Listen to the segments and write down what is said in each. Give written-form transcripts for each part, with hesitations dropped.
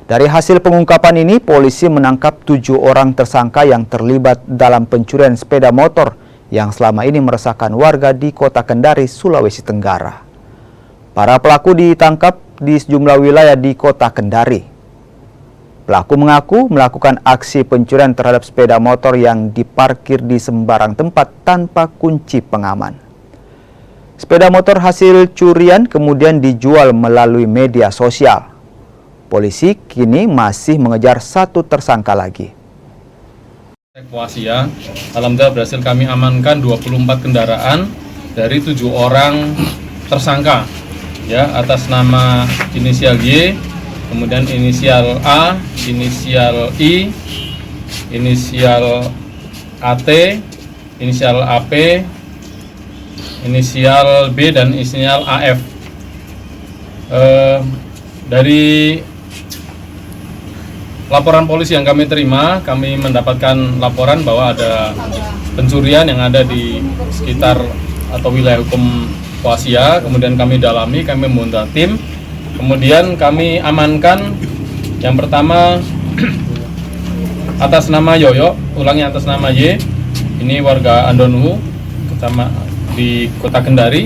Dari hasil pengungkapan ini, polisi menangkap 7 orang tersangka yang terlibat dalam pencurian sepeda motor yang selama ini meresahkan warga di Kota Kendari, Sulawesi Tenggara. Para pelaku ditangkap di sejumlah wilayah di Kota Kendari. Pelaku mengaku melakukan aksi pencurian terhadap sepeda motor yang diparkir di sembarang tempat tanpa kunci pengaman. Sepeda motor hasil curian kemudian dijual melalui media sosial. Polisi kini masih mengejar 1 tersangka lagi. Evakuasi ya, alhamdulillah berhasil kami amankan 24 kendaraan dari 7 orang tersangka ya, atas nama inisial Y, kemudian inisial A, inisial I, inisial AT, inisial AP, inisial B, dan inisial AF. Dari laporan polisi yang kami terima, kami mendapatkan laporan bahwa ada pencurian yang ada di sekitar atau wilayah hukum Poasia. Kemudian kami dalami, kami membentuk tim, kemudian kami amankan yang pertama atas nama Yoyo, ulangi atas nama Y, ini warga Andonu, di Kota Kendari,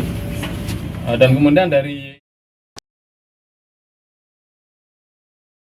dan kemudian dari